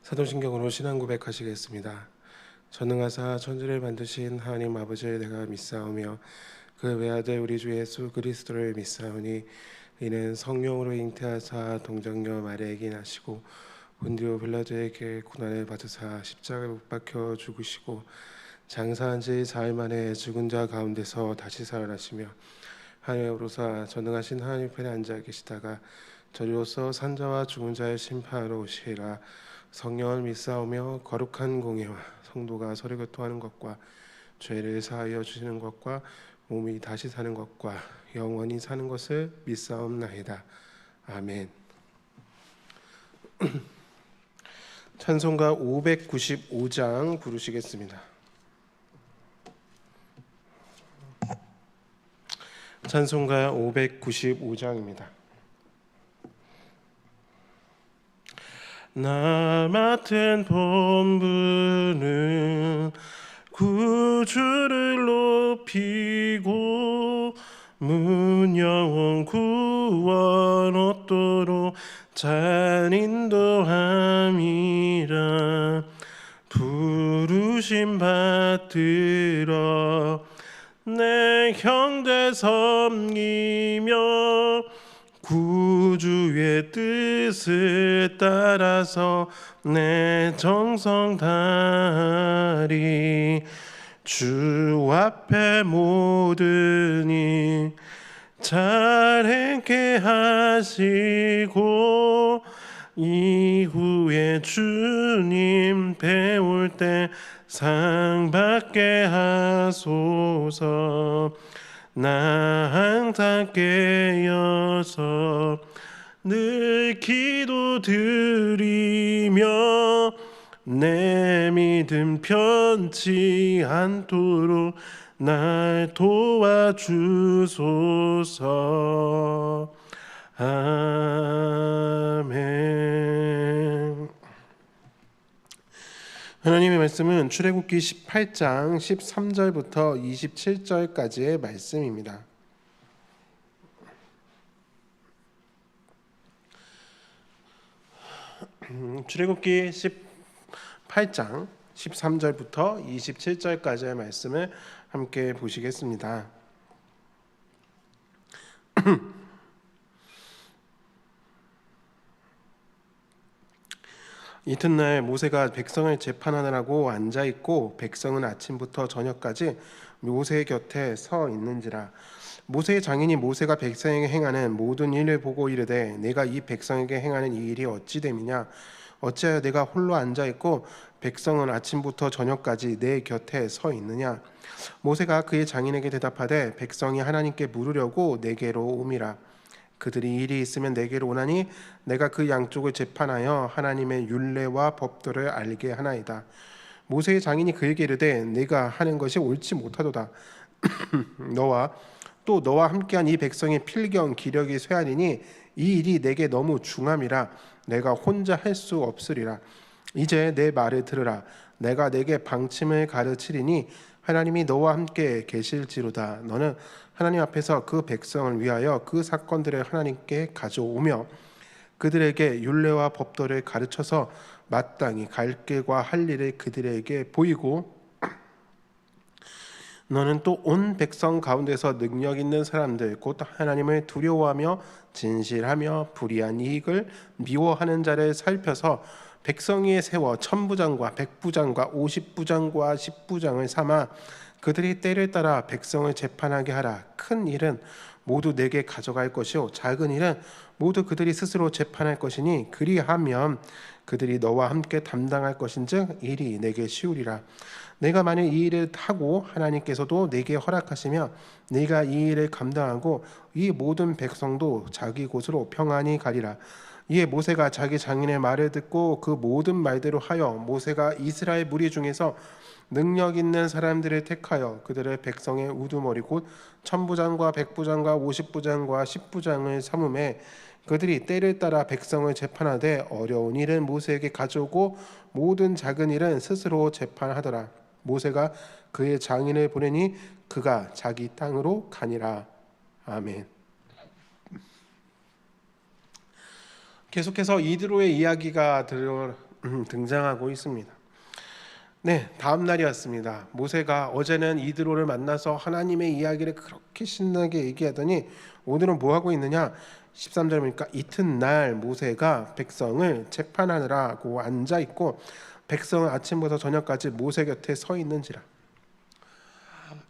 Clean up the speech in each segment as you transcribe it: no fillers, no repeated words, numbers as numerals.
사도신경으로 신앙 고백하시겠습니다. 전능하사 천지를 만드신 하나님 아버지를 내가 믿사오며 그 외아들 우리 주 예수 그리스도를 믿사오니 이는 성령으로 잉태하사 동정녀 마리아에게 나시고 본디오 빌라도에게 고난을 받으사 십자가에 못 박혀 죽으시고 장사한 지 사흘 만에 죽은 자 가운데서 다시 살아나시며 하늘에 오르사 전능하신 하나님 편에 앉아 계시다가 저리로서 산자와 죽은 자를 심판하러 오시리라. 성령을 믿사오며 거룩한 공예와 성도가 서로 교통하는 것과 죄를 사하여 주시는 것과 몸이 다시 사는 것과 영원히 사는 것을 믿사옵나이다. 아멘. 찬송가 595장 부르시겠습니다. 찬송가 595장입니다. 나 맡은 본분은 구주를 높이고 문영원 구원 얻도록 잘 인도함이라. 부르심 받들어 내 형제 섬기며 구주의 뜻을 따라서 내 정성 다하리. 주 앞에 모든 일 잘 행케 하시고 이후에 주님 배울 때 상 받게 하소서. 나 항상 깨어서 늘 기도드리며 내 믿음 편치 않도록 날 도와주소서. 아멘. 하나님의 말씀은 출애굽기 18장 13절부터 27절까지의 말씀입니다. 출애굽기 18장 13절부터 27절까지의 말씀을 함께 보시겠습니다. 이튿날 모세가 백성을 재판하느라고 앉아있고 백성은 아침부터 저녁까지 모세 곁에 서 있는지라. 모세의 장인이 모세가 백성에게 행하는 모든 일을 보고 이르되 내가 이 백성에게 행하는 이 일이 어찌 됨이냐. 어찌하여 내가 홀로 앉아있고 백성은 아침부터 저녁까지 내 곁에 서 있느냐. 모세가 그의 장인에게 대답하되 백성이 하나님께 물으려고 내게로 옴이라. 그들이 일이 있으면 내게로 오나니 내가 그 양쪽을 재판하여 하나님의 율례와 법도를 알게 하나이다. 모세의 장인이 그에게 이르되 내가 하는 것이 옳지 못하도다. 너와 함께한 이 백성의 필경 기력이 쇠하니니 이 일이 내게 너무 중함이라 내가 혼자 할 수 없으리라. 이제 내 말을 들으라. 내가 내게 방침을 가르치리니 하나님이 너와 함께 계실지로다. 너는 하나님 앞에서 그 백성을 위하여 그 사건들을 하나님께 가져오며 그들에게 율례와 법도를 가르쳐서 마땅히 갈 길과 할 일을 그들에게 보이고 너는 또 온 백성 가운데서 능력 있는 사람들 곧 하나님을 두려워하며 진실하며 불의한 이익을 미워하는 자를 살펴서 백성 위에 세워 천부장과 백부장과 50부장과 10부장을 삼아 그들이 때를 따라 백성을 재판하게 하라. 큰 일은 모두 내게 가져갈 것이요 작은 일은 모두 그들이 스스로 재판할 것이니 그리하면 그들이 너와 함께 담당할 것인즉 일이 내게 쉬우리라. 내가 만일 이 일을 하고 하나님께서도 내게 허락하시며 네가 이 일을 감당하고 이 모든 백성도 자기 곳으로 평안히 가리라. 이에 모세가 자기 장인의 말을 듣고 그 모든 말대로 하여 모세가 이스라엘 무리 중에서 능력 있는 사람들을 택하여 그들의 백성의 우두머리 곧 천부장과 백부장과 50부장과 10부장을 삼음에 그들이 때를 따라 백성을 재판하되 어려운 일은 모세에게 가져오고 모든 작은 일은 스스로 재판하더라. 모세가 그의 장인을 보내니 그가 자기 땅으로 가니라. 아멘. 계속해서 이드로의 이야기가 등장하고 있습니다. 네, 다음 날이었습니다. 모세가 어제는 이드로를 만나서 하나님의 이야기를 그렇게 신나게 얘기하더니 오늘은 뭐 하고 있느냐? 13절에 보니까 이튿날 모세가 백성을 재판하느라고 앉아 있고 백성은 아침부터 저녁까지 모세 곁에 서 있는지라.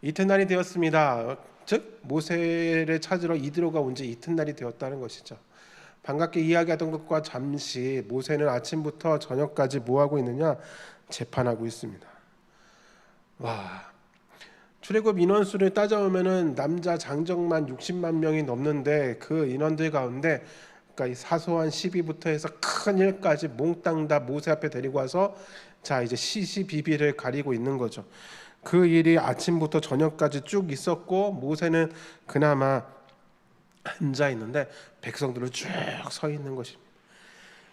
이튿날이 되었습니다. 즉 모세를 찾으러 이드로가 온 지 이튿날이 되었다는 것이죠. 반갑게 이야기하던 것과 잠시 모세는 아침부터 저녁까지 뭐 하고 있느냐? 재판하고 있습니다. 와, 출애굽 인원수를 따져보면은 남자 장정만 60만 명이 넘는데 그 인원들 가운데 그러니까 이 사소한 시비부터 해서 큰 일까지 몽땅 다 모세 앞에 데리고 와서 자 이제 시시비비를 가리고 있는 거죠. 그 일이 아침부터 저녁까지 쭉 있었고 모세는 그나마 앉아 있는데 백성들은 쭉 서 있는 것입니다.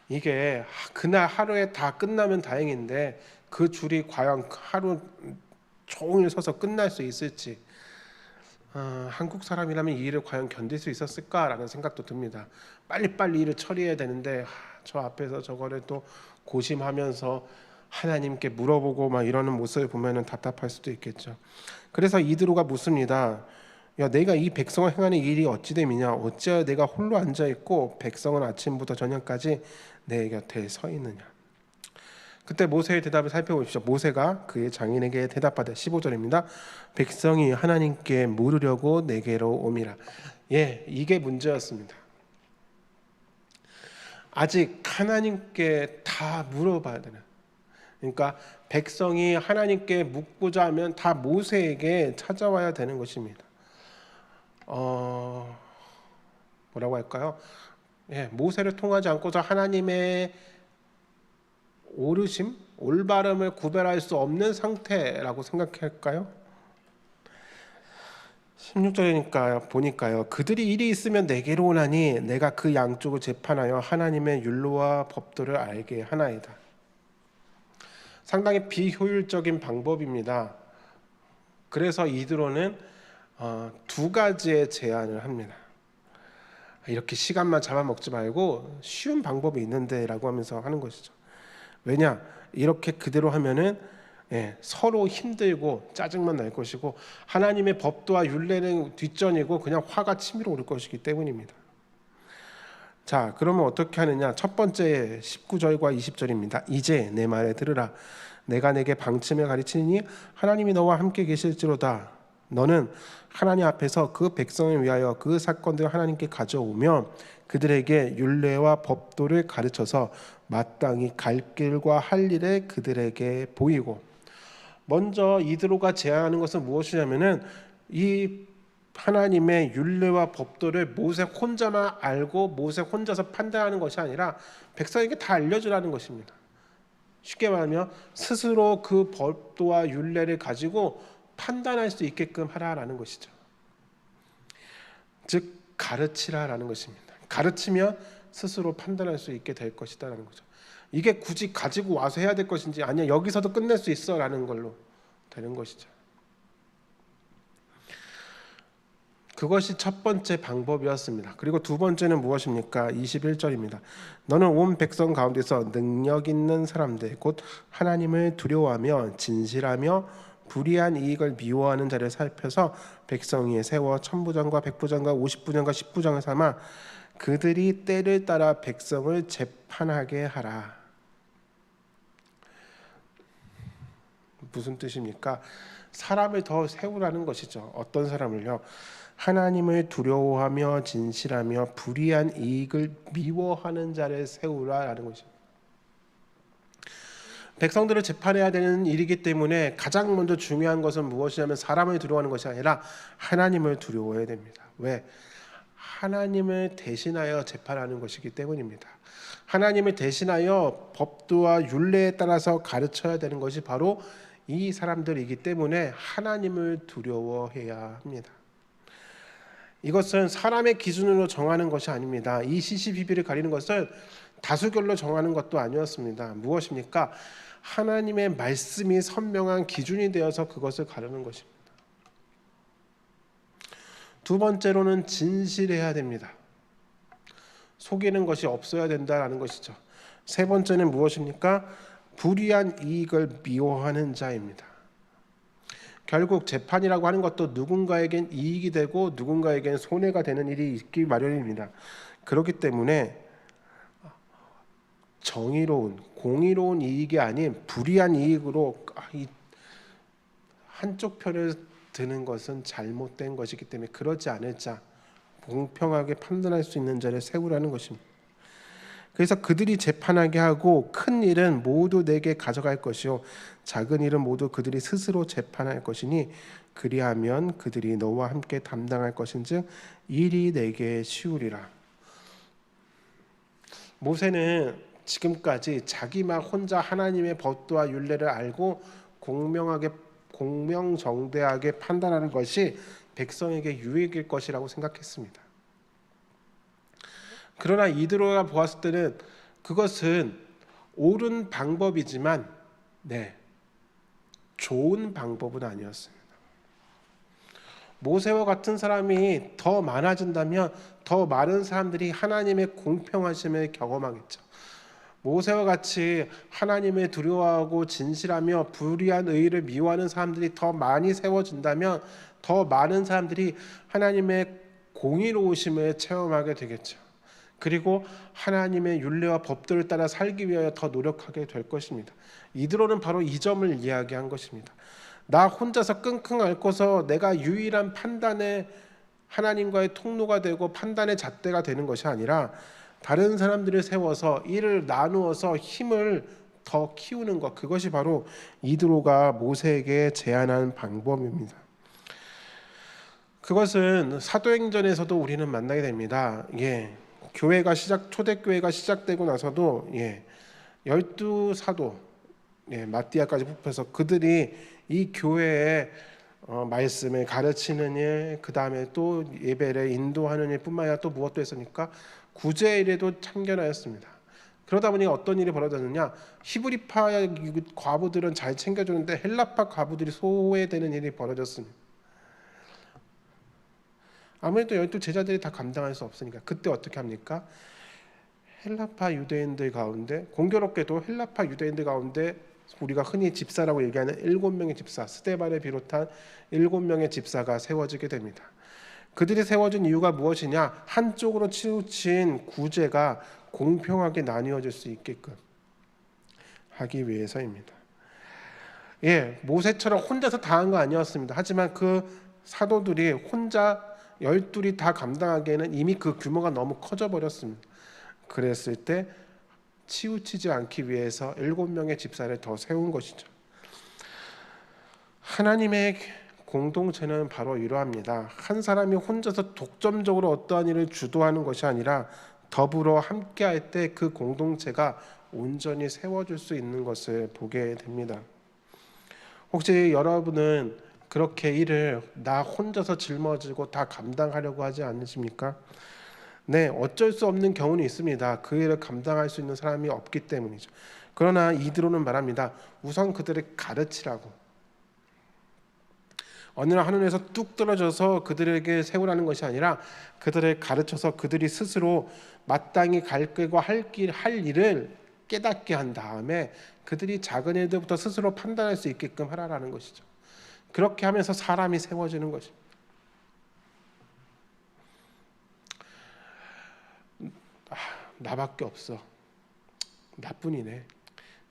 이게 그날 하루에 다 끝나면 다행인데 그 줄이 과연 하루 종일 서서 끝날 수 있을지 한국 사람이라면 이 일을 과연 견딜 수 있었을까라는 생각도 듭니다. 빨리빨리 일을 처리해야 되는데 저 앞에서 저거를 또 고심하면서 하나님께 물어보고 막 이러는 모습을 보면은 답답할 수도 있겠죠. 그래서 이드로가 묻습니다. 야, 내가 이 백성을 행하는 일이 어찌 됨이냐? 어찌하여 내가 홀로 앉아 있고 백성은 아침부터 저녁까지 내 곁에 서 있느냐? 그때 모세의 대답을 살펴보십시오. 모세가 그의 장인에게 대답하되 15절입니다. 백성이 하나님께 물으려고 내게로 오미라. 예, 이게 문제였습니다. 아직 하나님께 다 물어봐야 되는. 그러니까 백성이 하나님께 묻고자 하면 다 모세에게 찾아와야 되는 것입니다. 뭐라고 할까요? 예, 모세를 통하지 않고서 하나님의 오르심, 올바름을 구별할 수 없는 상태라고 생각할까요? 16절이니까 보니까요. 그들이 일이 있으면 내게로 오나니 내가 그 양쪽을 재판하여 하나님의 율로와 법도를 알게 하나이다. 상당히 비효율적인 방법입니다. 그래서 이드로는 두 가지의 제안을 합니다. 이렇게 시간만 잡아먹지 말고 쉬운 방법이 있는데 라고 하면서 하는 것이죠. 왜냐? 이렇게 그대로 하면은 서로 힘들고 짜증만 날 것이고 하나님의 법도와 율례는 뒷전이고 그냥 화가 치밀어 오를 것이기 때문입니다. 자, 그러면 어떻게 하느냐? 첫 번째 19절과 20절입니다. 이제 내 말에 들으라. 내가 내게 방침을 가르치니 하나님이 너와 함께 계실지로다. 너는 하나님 앞에서 그 백성을 위하여 그 사건들을 하나님께 가져오며 그들에게 율례와 법도를 가르쳐서 마땅히 갈 길과 할 일을 그들에게 보이고. 먼저 이드로가 제안하는 것은 무엇이냐면은 이 하나님의 율례와 법도를 모세 혼자만 알고 모세 혼자서 판단하는 것이 아니라 백성에게 다 알려주라는 것입니다. 쉽게 말하면 스스로 그 법도와 율례를 가지고 판단할 수 있게끔 하라라는 것이죠. 즉 가르치라라는 것입니다. 가르치면 스스로 판단할 수 있게 될 것이다라는 거죠. 이게 굳이 가지고 와서 해야 될 것인지 아니야 여기서도 끝낼 수 있어라는 걸로 되는 것이죠. 그것이 첫 번째 방법이었습니다. 그리고 두 번째는 무엇입니까? 21절입니다. 너는 온 백성 가운데서 능력 있는 사람들 곧 하나님을 두려워하며 진실하며 불의한 이익을 미워하는 자를 살펴서 백성 위에 세워 천부장과 백부장과 50부장과 10부장을 삼아 그들이 때를 따라 백성을 재판하게 하라. 무슨 뜻입니까? 사람을 더 세우라는 것이죠. 어떤 사람을요? 하나님을 두려워하며 진실하며 불의한 이익을 미워하는 자를 세우라라는 것입니다. 백성들을 재판해야 되는 일이기 때문에 가장 먼저 중요한 것은 무엇이냐면 사람을 두려워하는 것이 아니라 하나님을 두려워해야 됩니다. 왜? 하나님을 대신하여 재판하는 것이기 때문입니다. 하나님을 대신하여 법도와 율례에 따라서 가르쳐야 되는 것이 바로 이 사람들이기 때문에 하나님을 두려워해야 합니다. 이것은 사람의 기준으로 정하는 것이 아닙니다. 이 시시비비를 가리는 것은 다수결로 정하는 것도 아니었습니다. 무엇입니까? 하나님의 말씀이 선명한 기준이 되어서 그것을 가르는 것입니다. 두 번째로는 진실해야 됩니다. 속이는 것이 없어야 된다라는 것이죠. 세 번째는 무엇입니까? 불의한 이익을 미워하는 자입니다. 결국 재판이라고 하는 것도 누군가에겐 이익이 되고 누군가에겐 손해가 되는 일이 있기 마련입니다. 그렇기 때문에 정의로운 공의로운 이익이 아닌 불의한 이익으로 한쪽 편을 드는 것은 잘못된 것이기 때문에 그러지 않을 자, 공평하게 판단할 수 있는 자를 세우라는 것입니다. 그래서 그들이 재판하게 하고 큰 일은 모두 내게 가져갈 것이요 작은 일은 모두 그들이 스스로 재판할 것이니 그리하면 그들이 너와 함께 담당할 것인즉 일이 내게 쉬우리라. 모세는 지금까지 자기만 혼자 하나님의 법도와 율례를 알고 공명정대하게 판단하는 것이 백성에게 유익일 것이라고 생각했습니다. 그러나 이드로가 보았을 때는 그것은 옳은 방법이지만 좋은 방법은 아니었습니다. 모세와 같은 사람이 더 많아진다면 더 많은 사람들이 하나님의 공평하심을 경험하겠죠. 모세와 같이 하나님을 두려워하고 진실하며 불의한 의를 미워하는 사람들이 더 많이 세워진다면 더 많은 사람들이 하나님의 공의로우심을 체험하게 되겠죠. 그리고 하나님의 율례와 법들을 따라 살기 위하여 더 노력하게 될 것입니다. 이드로는 바로 이 점을 이야기한 것입니다. 나 혼자서 끙끙 앓고서 내가 유일한 판단의 하나님과의 통로가 되고 판단의 잣대가 되는 것이 아니라 다른 사람들을 세워서 이를 나누어서 힘을 더 키우는 것, 그것이 바로 이드로가 모세에게 제안한 방법입니다. 그것은 사도행전에서도 우리는 만나게 됩니다. 초대교회가 시작되고 나서도 12사도 마띠아까지 뽑혀서 그들이 이 교회에 말씀을 가르치는 일, 그 다음에 또 예배를 인도하는 일뿐만 아니라 또 무엇도 했습니까? 구제 일에도 참견하였습니다. 그러다 보니 어떤 일이 벌어졌느냐? 히브리파 과부들은 잘 챙겨주는데 헬라파 과부들이 소외되는 일이 벌어졌습니다. 아무래도 12 제자들이 다 감당할 수 없으니까 그때 어떻게 합니까? 헬라파 유대인들 가운데, 공교롭게도 헬라파 유대인들 가운데 우리가 흔히 집사라고 얘기하는 7명의 집사, 스데반을 비롯한 7명의 집사가 세워지게 됩니다. 그들이 세워진 이유가 무엇이냐? 한쪽으로 치우친 구제가 공평하게 나뉘어질 수 있게끔 하기 위해서입니다. 모세처럼 혼자서 다 한 거 아니었습니다. 하지만 그 사도들이 혼자 12이 다 감당하기에는 이미 그 규모가 너무 커져 버렸습니다. 그랬을 때 치우치지 않기 위해서 7명의 집사를 더 세운 것이죠. 하나님의 공동체는 바로 이러합니다. 한 사람이 혼자서 독점적으로 어떠한 일을 주도하는 것이 아니라 더불어 함께할 때 그 공동체가 온전히 세워질 수 있는 것을 보게 됩니다. 혹시 여러분은 그렇게 일을 나 혼자서 짊어지고 다 감당하려고 하지 않으십니까? 어쩔 수 없는 경우는 있습니다. 그 일을 감당할 수 있는 사람이 없기 때문이죠. 그러나 이드로는 말합니다. 우선 그들을 가르치라고. 어느 날 하늘에서 뚝 떨어져서 그들에게 세우라는 것이 아니라 그들을 가르쳐서 그들이 스스로 마땅히 갈 길과 할 일을 깨닫게 한 다음에 그들이 작은 일들부터 스스로 판단할 수 있게끔 하라라는 것이죠. 그렇게 하면서 사람이 세워지는 것입니다. 나밖에 없어. 나뿐이네.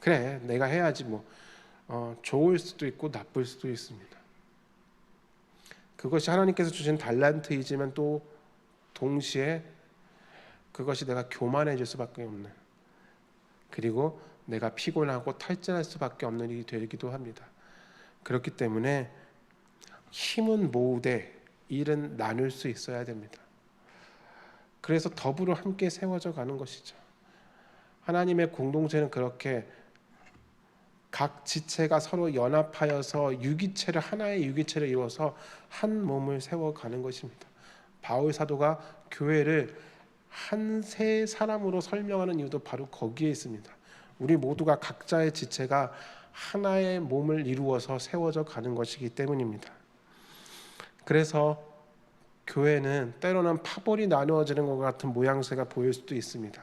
그래, 내가 해야지 뭐. 좋을 수도 있고 나쁠 수도 있습니다. 그것이 하나님께서 주신 달란트이지만 또 동시에 그것이 내가 교만해질 수밖에 없는, 그리고 내가 피곤하고 탈진할 수밖에 없는 일이 되기도 합니다. 그렇기 때문에 힘은 모으되 일은 나눌 수 있어야 됩니다. 그래서 더불어 함께 세워져 가는 것이죠. 하나님의 공동체는 그렇게 각 지체가 서로 연합하여서 하나의 유기체를 이루어서 한 몸을 세워가는 것입니다. 바울 사도가 교회를 한 세 사람으로 설명하는 이유도 바로 거기에 있습니다. 우리 모두가 각자의 지체가 하나의 몸을 이루어서 세워져 가는 것이기 때문입니다. 그래서 교회는 때로는 파벌이 나누어지는 것 같은 모양새가 보일 수도 있습니다.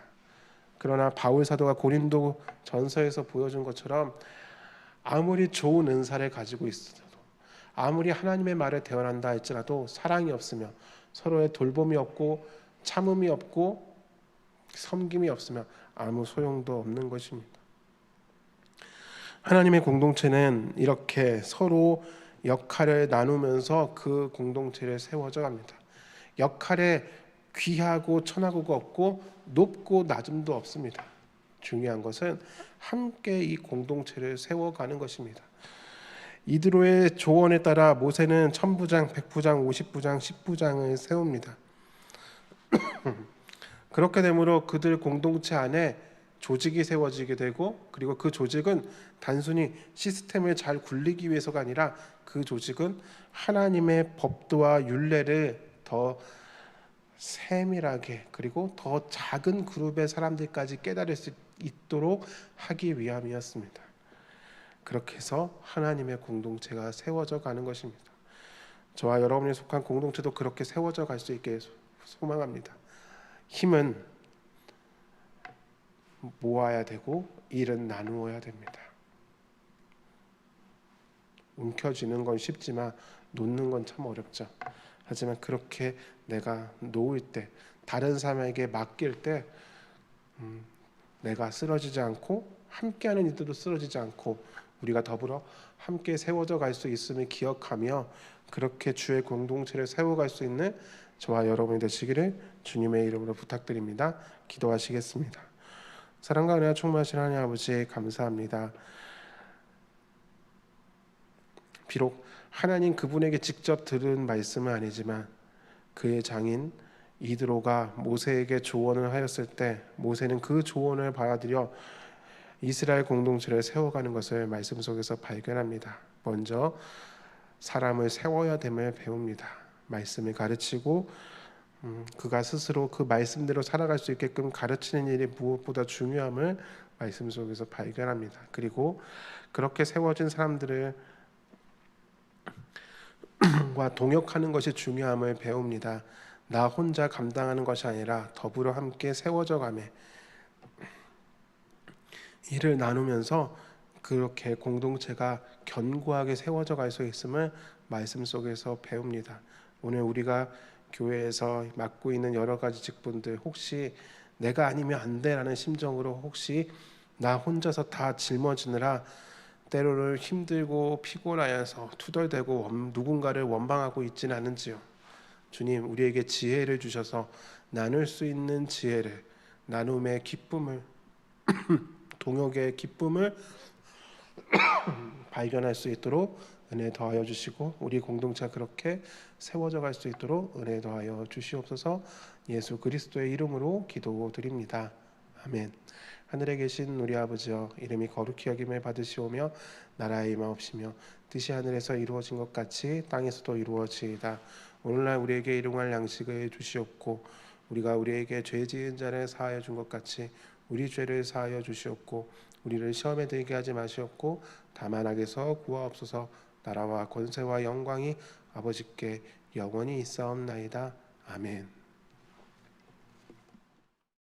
그러나 바울 사도가 고린도 전서에서 보여준 것처럼 아무리 좋은 은사를 가지고 있어도, 아무리 하나님의 말을 대언한다 할지라도 사랑이 없으며 서로의 돌봄이 없고 참음이 없고 섬김이 없으면 아무 소용도 없는 것입니다. 하나님의 공동체는 이렇게 서로 역할을 나누면서 그 공동체를 세워져 갑니다. 역할에 귀하고 천하고가 없고 높고 낮음도 없습니다. 중요한 것은 함께 이 공동체를 세워가는 것입니다. 이드로의 조언에 따라 모세는 천부장, 백부장, 50부장, 10부장을 세웁니다. 그렇게 되므로 그들 공동체 안에 조직이 세워지게 되고, 그리고 그 조직은 단순히 시스템을 잘 굴리기 위해서가 아니라 그 조직은 하나님의 법도와 율례를 더 세밀하게, 그리고 더 작은 그룹의 사람들까지 깨달을 수 있도록 하기 위함이었습니다. 그렇게 해서 하나님의 공동체가 세워져 가는 것입니다. 저와 여러분이 속한 공동체도 그렇게 세워져 갈 수 있게 소망합니다. 힘은 모아야 되고 일은 나누어야 됩니다. 움켜쥐는 건 쉽지만 놓는 건 참 어렵죠. 하지만 그렇게 내가 놓을 때, 다른 사람에게 맡길 때 내가 쓰러지지 않고 함께하는 이들도 쓰러지지 않고 우리가 더불어 함께 세워져 갈 수 있음을 기억하며 그렇게 주의 공동체를 세워갈 수 있는 저와 여러분이 되시기를 주님의 이름으로 부탁드립니다. 기도하시겠습니다. 사랑과 은혜가 충만하신 하나님 아버지, 감사합니다. 비록 하나님 그분에게 직접 들은 말씀은 아니지만 그의 장인 이드로가 모세에게 조언을 하였을 때 모세는 그 조언을 받아들여 이스라엘 공동체를 세워가는 것을 말씀 속에서 발견합니다. 먼저 사람을 세워야 됨을 배웁니다. 말씀을 가르치고 그가 스스로 그 말씀대로 살아갈 수 있게끔 가르치는 일이 무엇보다 중요함을 말씀 속에서 발견합니다. 그리고 그렇게 세워진 사람들을 과 동역하는 것이 중요함을 배웁니다. 나 혼자 감당하는 것이 아니라 더불어 함께 세워져 가며 일을 나누면서 그렇게 공동체가 견고하게 세워져 갈 수 있음을 말씀 속에서 배웁니다. 오늘 우리가 교회에서 맡고 있는 여러 가지 직분들, 혹시 내가 아니면 안 돼라는 심정으로 혹시 나 혼자서 다 짊어지느라 때로는 힘들고 피곤하여서 투덜대고 누군가를 원망하고 있지는 않은지요. 주님, 우리에게 지혜를 주셔서 나눌 수 있는 지혜를, 나눔의 기쁨을 동역의 기쁨을 발견할 수 있도록 은혜 더하여 주시고 우리 공동체가 그렇게 세워져 갈 수 있도록 은혜 더하여 주시옵소서. 예수 그리스도의 이름으로 기도드립니다. 아멘. 하늘에 계신 우리 아버지여, 이름이 거룩히 여김을 받으시오며 나라의 임하옵시며 뜻이 하늘에서 이루어진 것 같이 땅에서도 이루어지이다. 오늘날 우리에게 일용할 양식을 주시옵고 우리가 우리에게 죄 지은 자를 사하여 준 것 같이 우리 죄를 사하여 주시옵고 우리를 시험에 들게 하지 마시옵고 다만 악에서 구하옵소서. 나라와 권세와 영광이 아버지께 영원히 있사옵나이다. 아멘.